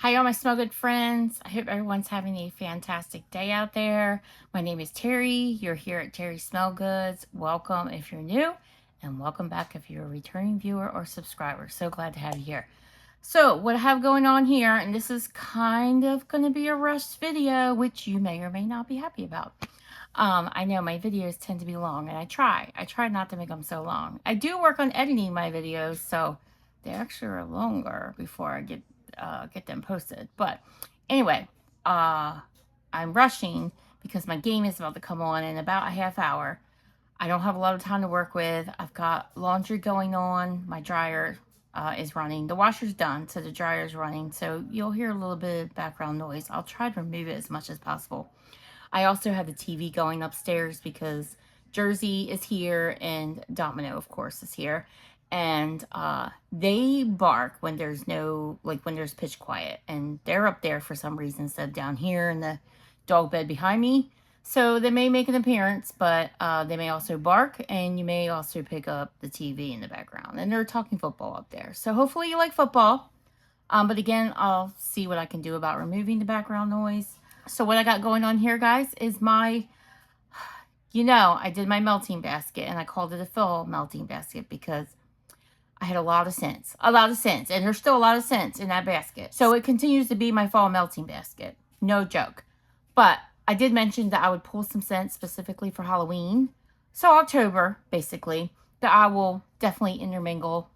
Hi, all my Smell Good friends. I hope everyone's having a fantastic day out there. My name is Terry. You're here at Terry Smell Goods. Welcome if you're new, and welcome back if you're a returning viewer or subscriber. So glad to have you here. So, what I have going on here, and this is kind of going to be a rushed video, which you may or may not be happy about. I know my videos tend to be long, and I try not to make them so long. I do work on editing my videos, so they actually are longer before I get them posted. But anyway, I'm rushing because my game is about to come on in about a half hour. I don't have a lot of time to work with. I've got laundry going on. My dryer is running. The washer's done, so the dryer's running. So you'll hear a little bit of background noise. I'll try to remove it as much as possible. I also have the TV going upstairs because Jersey is here and Domino, of course, is here. And they bark when there's when there's pitch quiet. And they're up there for some reason instead of down here in the dog bed behind me. So they may make an appearance, but they may also bark, and you may also pick up the TV in the background. And they're talking football up there. So hopefully you like football. But again, I'll see what I can do about removing the background noise. So what I got going on here, guys, is I did my melting basket, and I called it a fill melting basket because I had a lot of scents, and there's still a lot of scents in that basket. So it continues to be my fall melting basket. No joke. But I did mention that I would pull some scents specifically for Halloween. So October, basically, that I will definitely intermingle,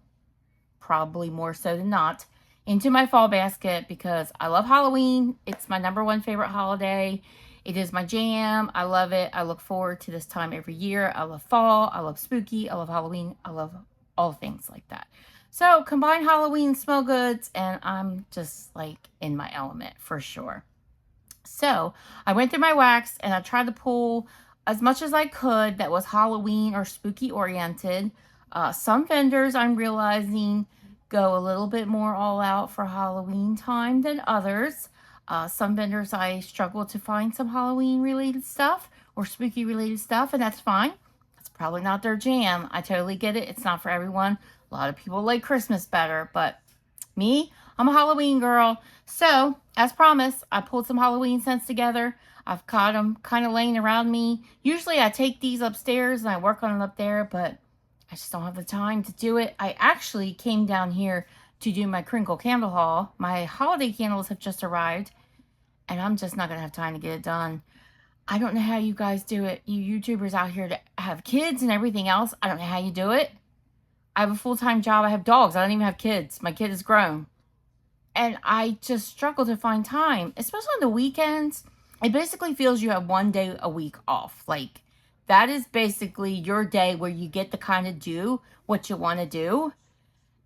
probably more so than not, into my fall basket because I love Halloween. It's my #1 favorite holiday. It is my jam. I love it. I look forward to this time every year. I love fall. I love spooky. I love Halloween. I love all things like that. So combine Halloween smell goods, and I'm just like in my element for sure. So I went through my wax and I tried to pull as much as I could that was Halloween or spooky oriented. Some vendors, I'm realizing, go a little bit more all out for Halloween time than others. Some vendors, I struggle to find some Halloween related stuff or spooky related stuff, and that's fine. It's probably not their jam. I totally get it. It's not for everyone. A lot of people like Christmas better, but me, I'm a Halloween girl. So, as promised, I pulled some Halloween scents together. I've got them kind of laying around me. Usually I take these upstairs and I work on them up there, but I just don't have the time to do it. I actually came down here to do my crinkle candle haul. My holiday candles have just arrived, and I'm just not going to have time to get it done. I don't know how you guys do it. You YouTubers out here that have kids and everything else, I don't know how you do it. I have a full-time job. I have dogs. I don't even have kids. My kid is grown. And I just struggle to find time, especially on the weekends. It basically feels you have one day a week off. Like, that is basically your day where you get to kind of do what you want to do.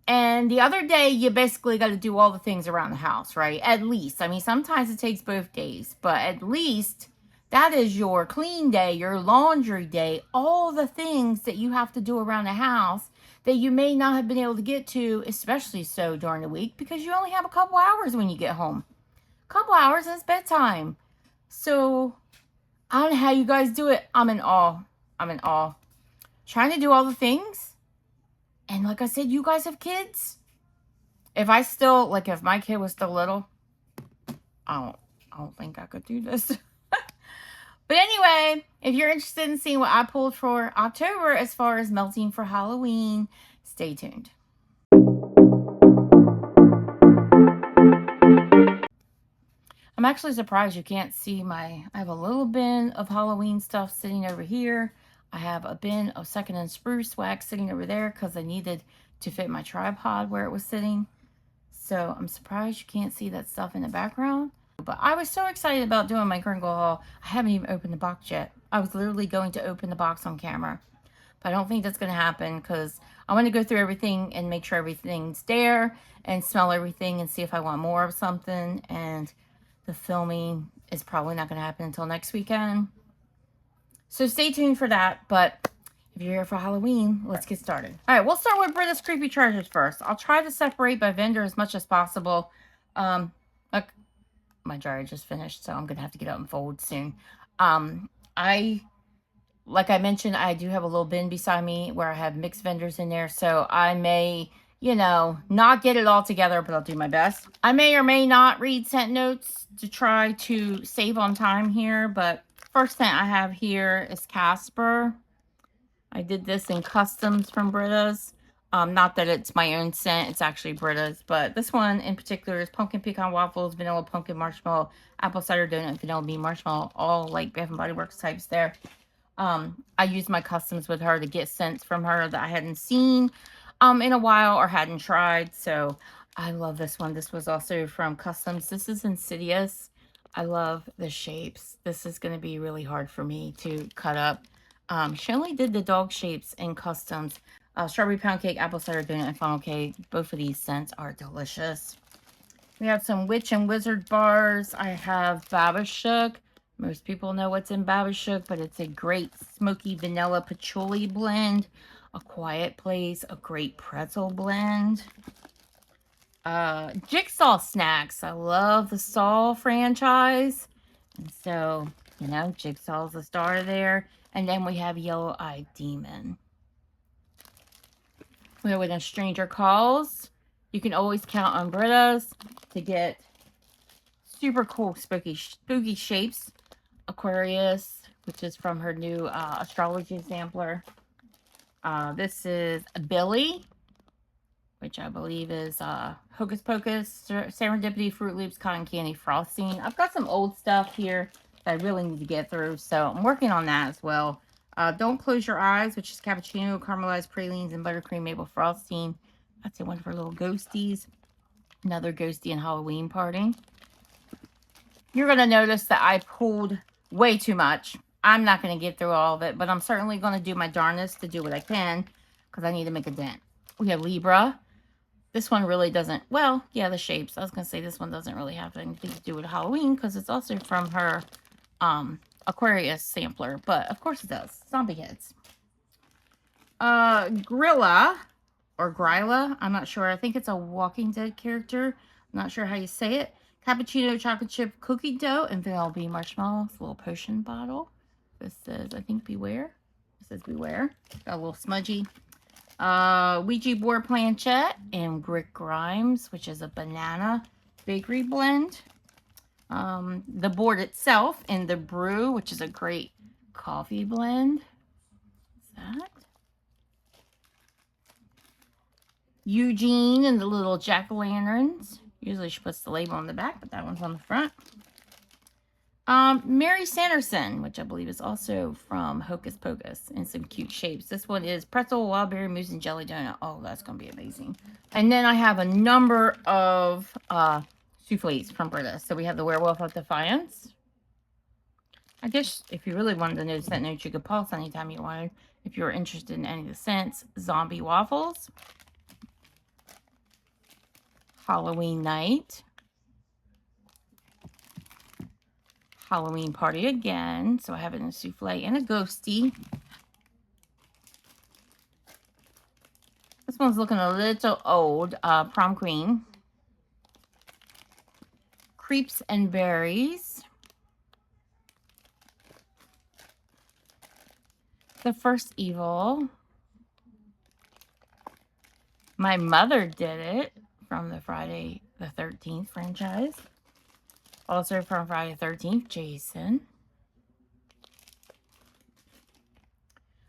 And the other day, you basically got to do all the things around the house, right? At least. I mean, sometimes it takes both days, but at least that is your clean day, your laundry day, all the things that you have to do around the house that you may not have been able to get to, especially so during the week, because you only have a couple hours when you get home. A couple hours and it's bedtime. So, I don't know how you guys do it. I'm in awe. I'm in awe. Trying to do all the things. And like I said, you guys have kids. If my kid was still little, I don't think I could do this. But anyway, if you're interested in seeing what I pulled for October as far as melting for Halloween, stay tuned. I'm actually surprised you can't see I have a little bin of Halloween stuff sitting over here. I have a bin of second and spruce wax sitting over there because I needed to fit my tripod where it was sitting. So I'm surprised you can't see that stuff in the background. But I was so excited about doing my crinkle haul. I haven't even opened the box yet. I was literally going to open the box on camera. But I don't think that's going to happen because I want to go through everything and make sure everything's there and smell everything and see if I want more of something. And the filming is probably not going to happen until next weekend. So stay tuned for that. But if you're here for Halloween, let's get started. All right, we'll start with Brita's Creepy Treasures first. I'll try to separate by vendor as much as possible. Look, my dryer just finished, so I'm going to have to get out and fold soon. Like I mentioned, I do have a little bin beside me where I have mixed vendors in there. So I may, you know, not get it all together, but I'll do my best. I may or may not read scent notes to try to save on time here, but first scent I have here is Casper. I did this in customs from Brita's. Not that it's my own scent, it's actually Brita's, but this one in particular is pumpkin pecan waffles, vanilla pumpkin marshmallow, apple cider donut, vanilla bean marshmallow, all like Bath and Body Works types there. I used my customs with her to get scents from her that I hadn't seen in a while or hadn't tried. So I love this one. This was also from customs. This is Insidious. I love the shapes. This is going to be really hard for me to cut up. She only did the dog shapes in customs. Strawberry pound cake, apple cider donut, and funnel cake. Both of these scents are delicious. We have some Witch and Wizard bars. I have Babashook. Most people know what's in Babashook, but it's a great smoky vanilla patchouli blend. A Quiet Place, a great pretzel blend. Jigsaw Snacks. I love the Saw franchise. And so, you know, Jigsaw's the star there. And then we have Yellow Eyed Demon. We have When a Stranger Calls. You can always count on Brita's to get super cool spooky shapes. Aquarius, which is from her new astrology sampler. This is Billy, which I believe is Hocus Pocus, Serendipity, Fruit Loops, Cotton Candy, Frosting. I've got some old stuff here that I really need to get through, so I'm working on that as well. Don't Close Your Eyes, which is cappuccino, caramelized pralines, and buttercream maple frosting. That's one of her little ghosties. Another ghosty and Halloween party. You're going to notice that I pulled way too much. I'm not going to get through all of it, but I'm certainly going to do my darnest to do what I can because I need to make a dent. We have Libra. This one really doesn't, well, yeah, the shapes. I was going to say this one doesn't really have anything to do with Halloween because it's also from her Aquarius sampler, but of course it does. Zombie heads. Grilla, or Gryla, I'm not sure. I think it's a Walking Dead character. I'm not sure how you say it. Cappuccino, chocolate chip, cookie dough, and vanilla bean marshmallow. It's a little potion bottle. This says, I think, Beware. It says Beware. Got a little smudgy. Ouija board planchette and Rick Grimes, which is a banana bakery blend. The board itself and the brew, which is a great coffee blend. What's that? Eugene and the little jack-o'-lanterns. Usually she puts the label on the back, but that one's on the front. Mary Sanderson, which I believe is also from Hocus Pocus, in some cute shapes. This one is pretzel, wild berry mousse, and jelly donut. Oh, that's going to be amazing. And then I have a number of souffles from Brita. So we have the Werewolf of Defiance. I guess if you really wanted to know the scent notes, you could pause anytime you wanted. If you're interested in any of the scents, Zombie Waffles. Halloween Night. Halloween Party again. So I have it in a souffle and a ghosty. This one's looking a little old. Prom Queen. Creeps and Berries. The First Evil. My Mother Did It from the Friday the 13th franchise. Also from Friday the 13th, Jason.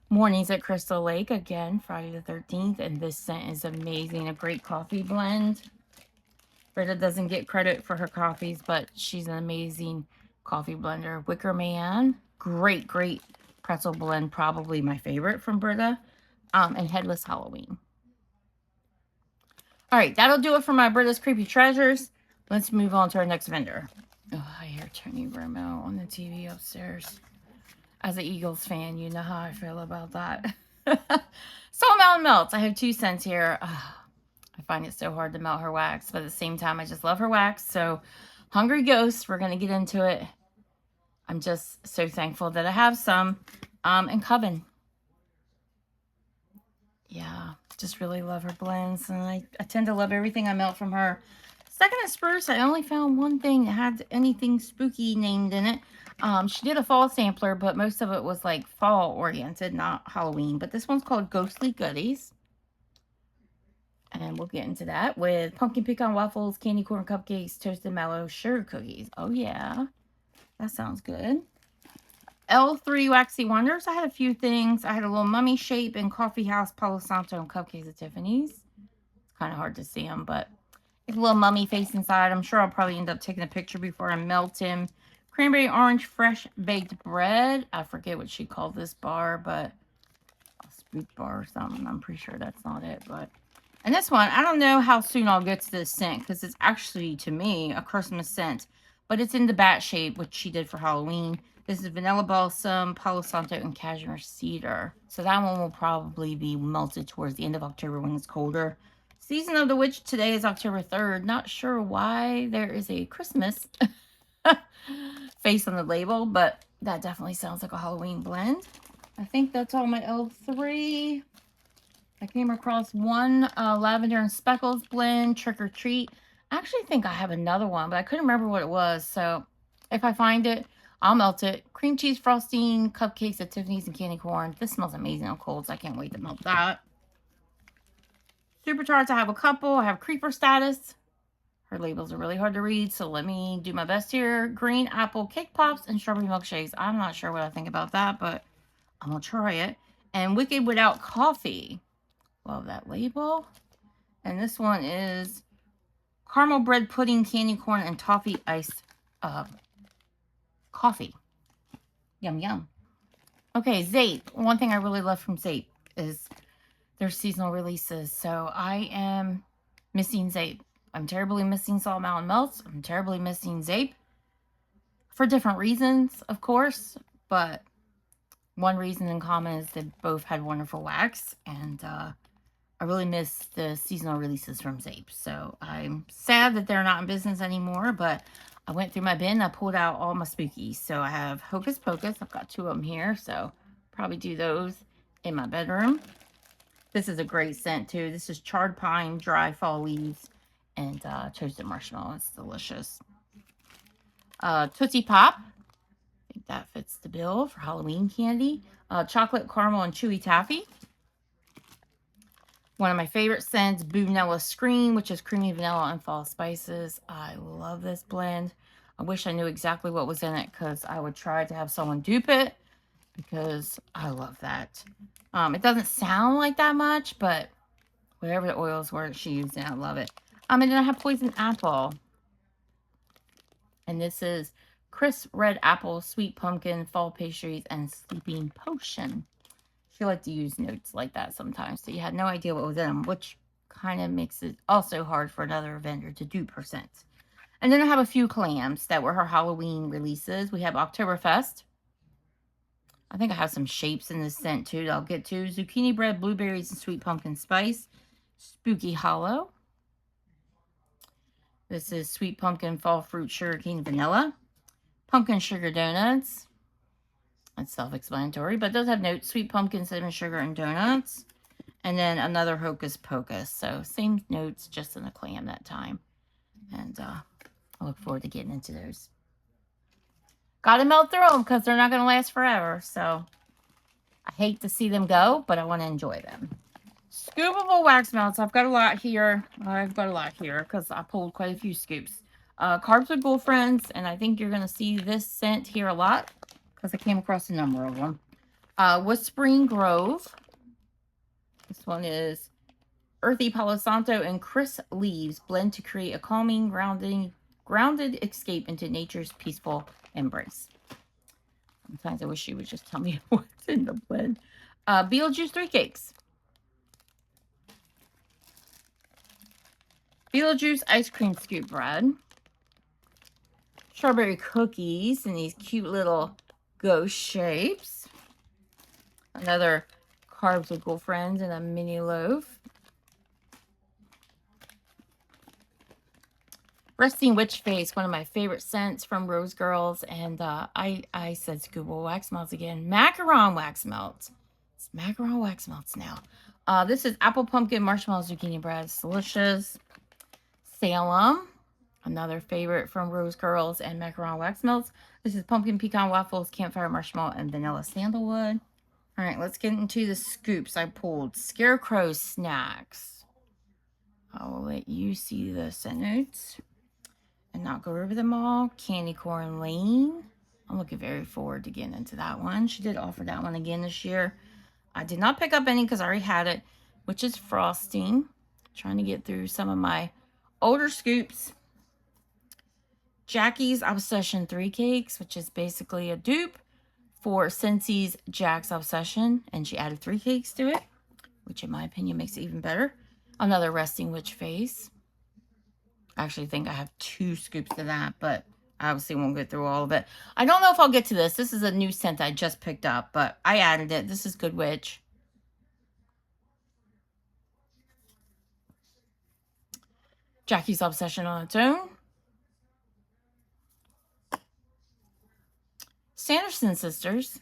Mornings at Crystal Lake, again, Friday the 13th. And this scent is amazing. A great coffee blend. Brita doesn't get credit for her coffees, but she's an amazing coffee blender. Wicker Man. Great, great pretzel blend. Probably my favorite from Brita. And Headless Halloween. All right, that'll do it for my Brita's Creepy Treasures. Let's move on to our next vendor. Oh, I hear Tony Romo on the TV upstairs. As an Eagles fan, you know how I feel about that. Soul Mountain Melts. I have 2 scents here. I find it so hard to melt her wax, but at the same time, I just love her wax. So, Hungry Ghost, we're going to get into it. I'm just so thankful that I have some. And Coven. Yeah, just really love her blends. And I tend to love everything I melt from her. Second and Spruce, I only found one thing that had anything spooky named in it. She did a fall sampler, but most of it was like fall oriented, not Halloween. But this one's called Ghostly Goodies. And we'll get into that with pumpkin pecan waffles, candy corn cupcakes, toasted mallow sugar cookies. Oh, yeah. That sounds good. L3 Waxy Wonders. I had a few things. I had a little mummy shape and coffee house, Palo Santo, and cupcakes at Tiffany's. It's kind of hard to see them, but it's a little mummy face inside. I'm sure I'll probably end up taking a picture before I melt him. Cranberry orange fresh baked bread. I forget what she called this bar, but a spook bar or something. I'm pretty sure that's not it, but... And this one, I don't know how soon I'll get to this scent because it's actually, to me, a Christmas scent. But it's in the bat shape, which she did for Halloween. This is Vanilla Balsam, Palo Santo, and Cashmere Cedar. So that one will probably be melted towards the end of October when it's colder. Season of the Witch today is October 3rd. Not sure why there is a Christmas face on the label, but that definitely sounds like a Halloween blend. I think that's all my L3. I came across one lavender and speckles blend, Trick or Treat. I actually think I have another one, but I couldn't remember what it was. So if I find it, I'll melt it. Cream cheese frosting, cupcakes at Tiffany's, and candy corn. This smells amazing on cold, so I can't wait to melt that. Super Tarts, I have a couple. I have Creeper Status. Her labels are really hard to read, so let me do my best here. Green apple cake pops and strawberry milkshakes. I'm not sure what I think about that, but I'm going to try it. And Wicked Without Coffee. Love that label. And this one is caramel bread pudding, candy corn, and toffee iced coffee. Yum, yum. Okay, Zape. One thing I really love from Zape is their seasonal releases. So I am missing Zape. I'm terribly missing Salt Mountain Melts. I'm terribly missing Zape. For different reasons, of course. But one reason in common is they both had wonderful wax. And I really miss the seasonal releases from Zape. So I'm sad that they're not in business anymore, but I went through my bin. I pulled out all my spookies. So I have Hocus Pocus. I've got 2 of them here, so probably do those in my bedroom. This is a great scent too. This is charred pine, dry fall leaves, and toasted marshmallow. It's delicious. Tootsie Pop. I think that fits the bill for Halloween candy. Chocolate caramel and chewy taffy. One of my favorite scents, Boo Vanilla Scream, which is creamy vanilla and fall spices. I love this blend. I wish I knew exactly what was in it because I would try to have someone dupe it because I love that. It doesn't sound like that much, but whatever the oils were she used, I love it. And then I have Poison Apple. And this is Crisp Red Apple, Sweet Pumpkin, Fall Pastries, and Sleeping Potion. She liked to use notes like that sometimes, so you had no idea what was in them, which kind of makes it also hard for another vendor to dupe her scents. And then I have a few clams that were her Halloween releases. We have Oktoberfest. I think I have some shapes in this scent too that I'll get to. Zucchini bread, blueberries, and sweet pumpkin spice. Spooky Hollow. This is sweet pumpkin, fall fruit, sugarcane, vanilla. Pumpkin sugar donuts. That's self-explanatory, but it does have notes. Sweet pumpkin, cinnamon sugar, and donuts. And then another Hocus Pocus. So same notes, just in a clam that time. And I look forward to getting into those. Gotta melt through them because they're not going to last forever. So I hate to see them go, but I want to enjoy them. Scoopable wax melts. I've got a lot here. Because I pulled quite a few scoops. Carbs with Girlfriends. And I think you're going to see this scent here a lot because I came across a number of them. Whispering Grove. This one is Earthy Palo Santo and crisp leaves blend to create a calming, grounded escape into nature's peaceful embrace. Sometimes I wish you would just tell me what's in the blend. Beetlejuice 3 cakes. Beetlejuice ice cream scoop bread. Strawberry cookies in these cute little ghost shapes. Another Carbs with Girlfriends in a mini loaf. Resting Witch Face, one of my favorite scents from Rose Girls. And I said scoopable wax melts again. Macaron wax melts. It's macaron wax melts now. This is apple pumpkin marshmallow zucchini bread. It's delicious. Salem, another favorite from Rose Girls and macaron wax melts. This is pumpkin pecan waffles, campfire marshmallow, and vanilla sandalwood. All right, let's get into the scoops I pulled. Scarecrow snacks. I'll let you see the scent notes and not go over them all. Candy Corn Lane. I'm looking very forward to getting into that one. She did offer that one again this year. I did not pick up any because I already had it, which is Frosting. Trying to get through some of my older scoops. Jackie's Obsession 3 Cakes, which is basically a dupe for Scentsy's Jack's Obsession. And she added 3 cakes to it, which in my opinion makes it even better. Another Resting Witch Face. I actually think I have 2 scoops of that, but I obviously won't get through all of it. I don't know if I'll get to this. This is a new scent I just picked up, but I added it. This is Good Witch. Jackie's Obsession on its own. Sanderson Sisters.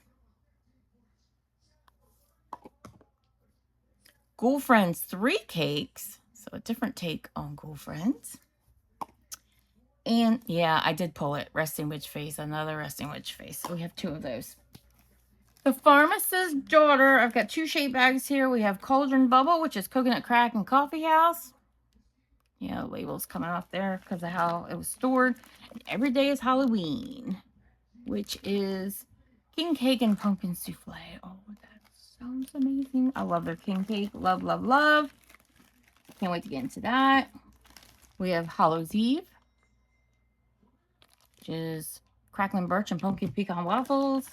Ghoul Friends 3 Cakes. So a different take on Ghoul Friends. And yeah, I did pull it. Resting Witch Face. Another Resting Witch Face. So we have 2 of those. The Pharmacist's Daughter. I've got 2 shape bags here. We have Cauldron Bubble, which is Coconut Crack and Coffee House. Yeah, labels coming off there because of how it was stored. And Every Day is Halloween, which is King Cake and Pumpkin Souffle. Oh, that sounds amazing. I love their King Cake. Love, love, love. Can't wait to get into that. We have Hallows Eve, which is Crackling Birch and Pumpkin Pecan Waffles.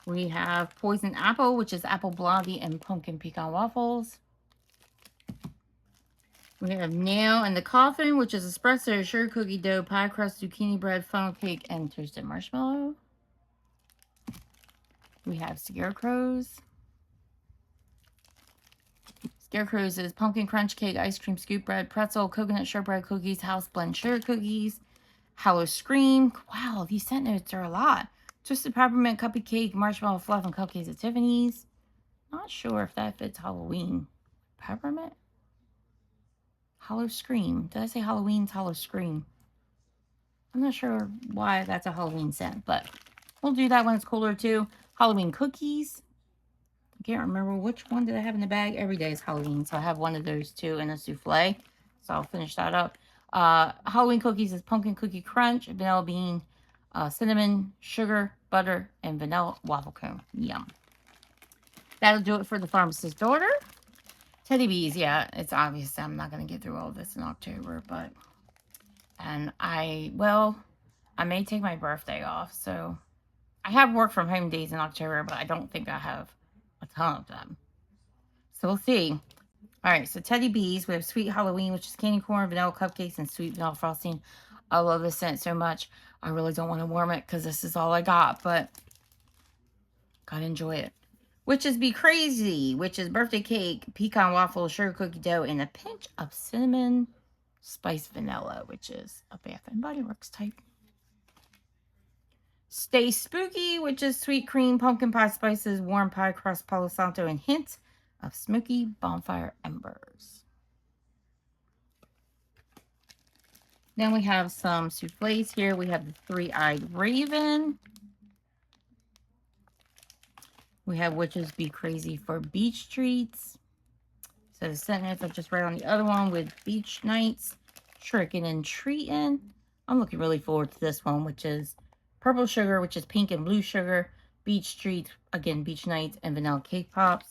We have Poison Apple, which is Apple Blondie and Pumpkin Pecan Waffles. We have Nail in the Coffin, which is espresso, sugar cookie dough, pie crust, zucchini bread, funnel cake, and toasted marshmallow. We have Scarecrows. Scarecrows is pumpkin crunch cake, ice cream scoop bread, pretzel, coconut shortbread cookies, house blend sugar cookies, Hallow Scream. Wow, these scent notes are a lot. Twisted peppermint cupcake cake, marshmallow fluff, and cupcakes at Tiffany's. Not sure if that fits Halloween. Peppermint? Hallow Scream. Did I say Halloween's Hallow Scream? I'm not sure why that's a Halloween scent, but we'll do that when it's colder too. Halloween cookies. I can't remember which one did I have in the bag. Every day is Halloween, so I have one of those too in a souffle. So I'll finish that up. Halloween cookies is pumpkin cookie crunch, vanilla bean, cinnamon, sugar, butter, and vanilla waffle cone. Yum. That'll do it for the Pharmacist's Daughter. Teddy Bees, yeah, it's obvious I'm not going to get through all this in October, but, and I may take my birthday off, so I have work from home days in October, but I don't think I have a ton of them. So we'll see. All right, so Teddy Bees, we have Sweet Halloween, which is candy corn, vanilla cupcakes, and sweet vanilla frosting. I love this scent so much. I really don't want to warm it because this is all I got, but gotta enjoy it. Witches Be Crazy, which is birthday cake, pecan waffle, sugar cookie dough, and a pinch of cinnamon spice vanilla, which is a Bath and Body Works type. Stay Spooky, which is sweet cream, pumpkin pie spices, warm pie crust, Palo Santo, and hints of smoky bonfire embers. Then we have some souffles here. We have the Three-Eyed Raven. We have Witches Be Crazy for Beach Treats. So the scent notes I just read on the other one with Beach Nights, Trickin' and Treatin'. I'm looking really forward to this one, which is Purple Sugar, which is pink and blue sugar, Beach Treats, again, Beach Nights, and Vanilla Cake Pops.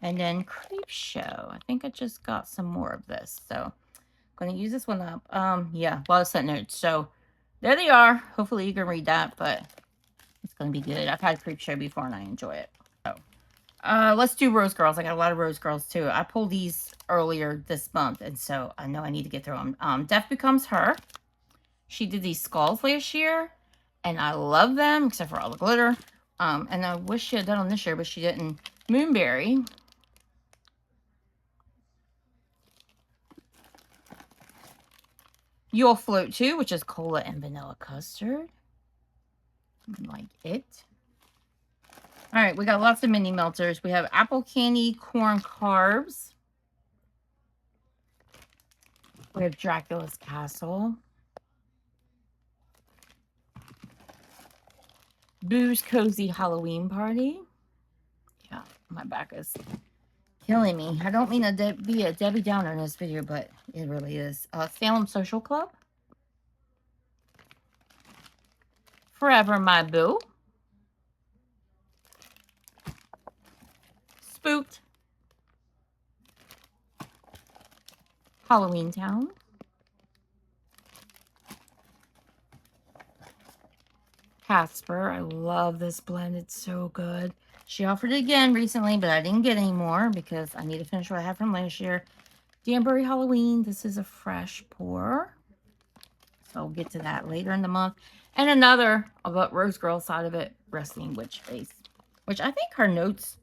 And then Creep Show. I think I just got some more of this. So I'm going to use this one up. Yeah, a lot of scent notes. So there they are. Hopefully you can read that, but it's going to be good. I've had Creep Show before and I enjoy it. Let's do Rose Girls. I got a lot of Rose Girls too. I pulled these earlier this month, and so I know I need to get through them. Death Becomes Her. She did these skulls last year, and I love them, except for all the glitter. And I wish she had done them this year, but she didn't. Moonberry. You'll Float Too, which is cola and vanilla custard. I like it. All right, we got lots of mini melters. We have apple candy corn carbs. We have Dracula's Castle. Boo's Cozy Halloween Party. Yeah, my back is killing me. I don't mean to be a Debbie Downer in this video, but It really is. Salem Social Club. Forever My Boo. Spooked. Halloween Town. Casper. I love this blend. It's so good. She offered it again recently, but I didn't get any more because I need to finish what I had from last year. Danbury Halloween. This is a fresh pour. So I'll get to that later in the month. And another, about Rose Girl side of it, Resting Witch Face. Which I think her notes,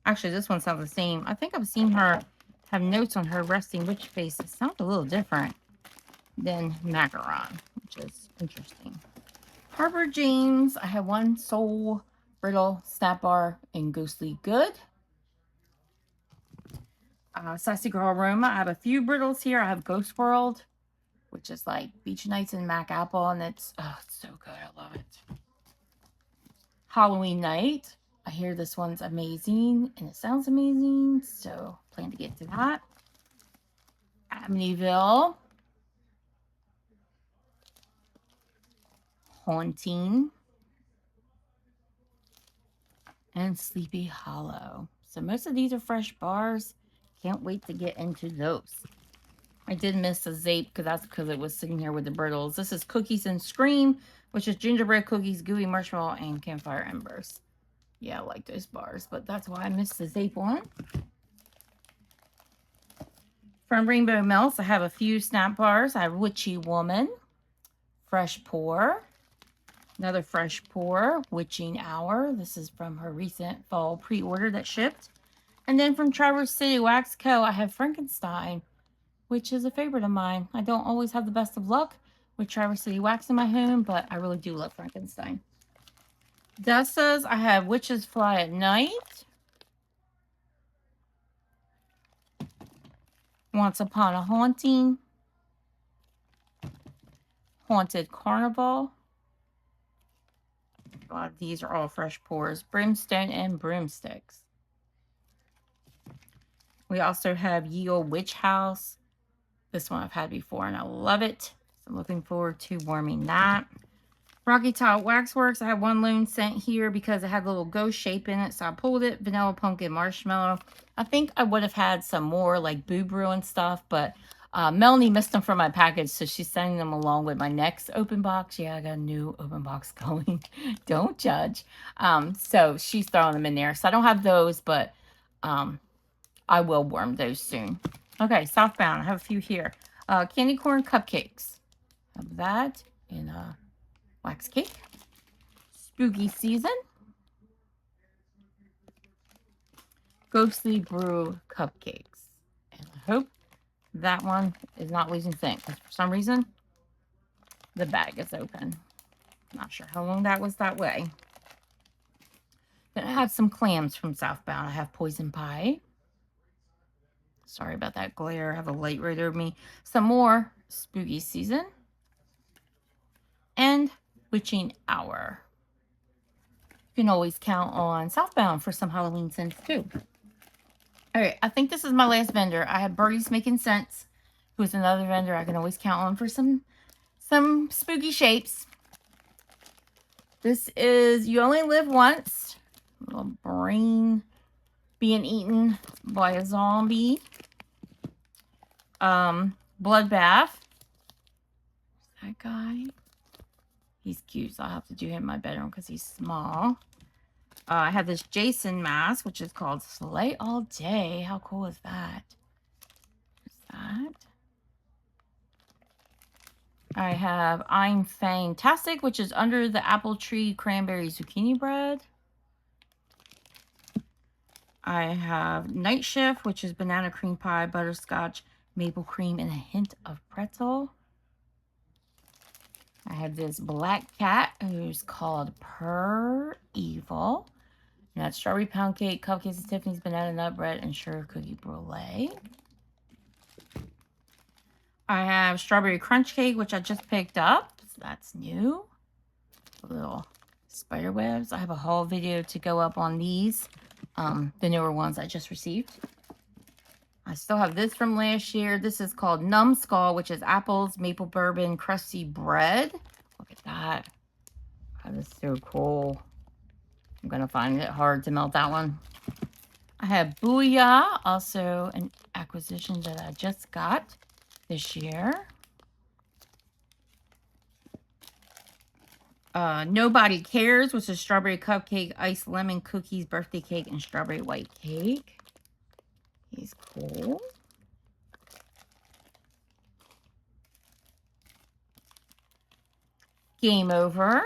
actually this one sounds the same. I think I've seen her have notes on her Resting Witch Face. It sounds a little different than Macaron, which is interesting. Harbor James, I have one Soul Brittle Snap Bar in Ghostly Good. Sassy Girl Aroma, I have a few brittles here. I have Ghost World, which is like Beach Nights and Mac Apple, and it's so good. I love it. Halloween Night, I hear this one's amazing, and it sounds amazing, so plan to get to that. Amityville. Haunting. And Sleepy Hollow. So most of these are fresh bars. Can't wait to get into those. I did miss the Zape because it was sitting here with the brittles. This is Cookies and Scream, which is gingerbread cookies, gooey marshmallow, and campfire embers. Yeah, I like those bars, but that's why I missed the Zape one. From Rainbow Melts, I have a few snap bars. I have Witchy Woman, Fresh Pour, another Fresh Pour, Witching Hour. This is from her recent fall pre-order that shipped. And then from Traverse City Wax Co., I have Frankenstein, which is a favorite of mine. I don't always have the best of luck with Traverse City Wax in my home, but I really do love Frankenstein. Dustas, I have Witches Fly at Night. Once Upon a Haunting. Haunted Carnival. God, these are all fresh pours. Brimstone and Broomsticks. We also have Ye Olde Witch House. This one I've had before and I love it. So I'm looking forward to warming that. Rocky Top Waxworks. I have one lone scent here because it had a little ghost shape in it. So I pulled it. Vanilla Pumpkin Marshmallow. I think I would have had some more like Boo Brew and stuff. But Melanie missed them from my package. So she's sending them along with my next open box. Yeah, I got a new open box going. Don't judge. So she's throwing them in there. So I don't have those. But I will warm those soon. Okay, Southbound. I have a few here. Candy Corn Cupcakes. Have that in wax cake. Spooky Season. Ghostly Brew Cupcakes. And I hope that one is not losing scent, because for some reason the bag is open. Not sure how long that was that way. Then I have some clams from Southbound. I have Poison Pie. Sorry about that glare. I have a light right over me. Some more Spooky Season. And Witching Hour. You can always count on Southbound for some Halloween scents too. Alright, I think this is my last vendor. I have Birdie's Making Sense, who is another vendor I can always count on for some spooky shapes. This is You Only Live Once. A little brain being eaten by a zombie. Bloodbath. That guy. He's cute, so I'll have to do him in my bedroom because he's small. I have this Jason mask, which is called Slay All Day. How cool is that? What's that? I have I'm Fantastic, which is Under the Apple Tree Cranberry Zucchini Bread. I have Night Shift, which is Banana Cream Pie, Butterscotch, Maple Cream, and a hint of pretzel. I have this Black Cat, who's called Per Evil. And that's Strawberry Pound Cake, Cupcakes and Tiffany's Banana Nut Bread, and Sugar Cookie Brulee. I have Strawberry Crunch Cake, which I just picked up. So that's new. Little spider webs. I have a haul video to go up on these. The newer ones I just received. I still have this from last year. This is called Numbskull, which is apples, maple bourbon, crusty bread. Look at that. That is so cool. I'm going to find it hard to melt that one. I have Booyah, also an acquisition that I just got this year. Nobody Cares, which is strawberry cupcake, iced lemon cookies, birthday cake, and strawberry white cake. He's cool. Game Over.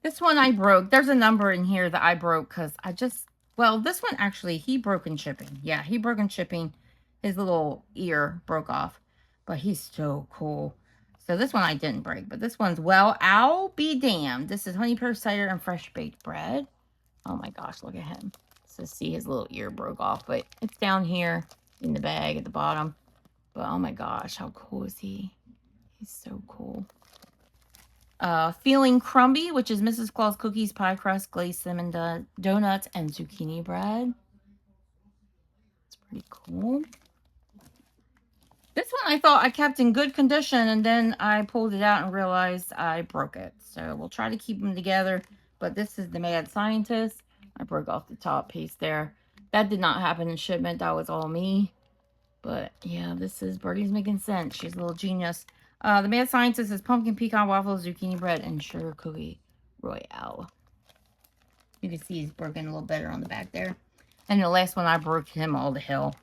This one I broke. There's a number in here that I broke because I just, well, this one actually, he broke in shipping. Yeah, he broke in shipping. His little ear broke off, but he's so cool. So this one I didn't break, but this one's, well, I'll be damned. This is honey pear cider and fresh baked bread. Oh my gosh, look at him. So see, his little ear broke off, but it's down here in the bag at the bottom. But oh my gosh, how cool is he? He's so cool. Feeling Crumby, which is Mrs. Claus cookies, pie crust, glazed cinnamon donuts, and zucchini bread. It's pretty cool. This one I thought I kept in good condition, and then I pulled it out and realized I broke it. So we'll try to keep them together. But this is the Mad Scientist. I broke off the top piece there. That did not happen in shipment. That was all me. But yeah, this is Birdie's making sense. She's a little genius. The Mad Scientist is pumpkin pecan waffles, zucchini bread, and sugar cookie royale. You can see he's broken a little better on the back there. And the last one, I broke him all to hell.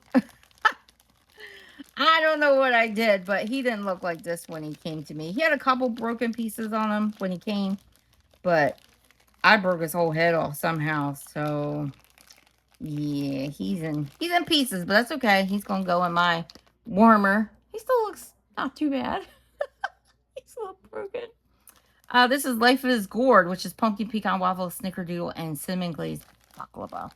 I don't know what I did, but he didn't look like this when he came to me. He had a couple broken pieces on him when he came, but I broke his whole head off somehow. So yeah, he's in pieces, but that's okay. He's gonna go in my warmer. He still looks not too bad. He's a little broken. This is Life is Gourd, which is pumpkin pecan waffle, snickerdoodle, and cinnamon glazed baklava.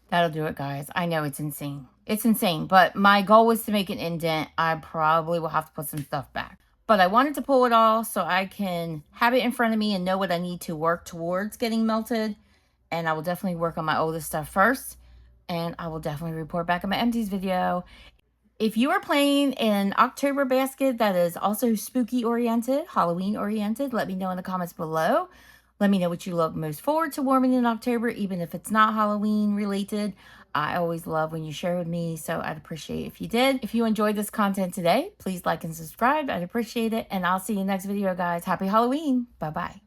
That'll do it, guys. I know it's insane. It's insane, but my goal was to make an indent. I probably will have to put some stuff back. But I wanted to pull it all so I can have it in front of me and know what I need to work towards getting melted. And I will definitely work on my oldest stuff first. And I will definitely report back on my empties video. If you are playing an October basket that is also spooky oriented, Halloween oriented, let me know in the comments below. Let me know what you look most forward to warming in October, even if it's not Halloween related. I always love when you share with me, so I'd appreciate if you did. If you enjoyed this content today, please like and subscribe. I'd appreciate it, and I'll see you next video, guys. Happy Halloween. Bye-bye.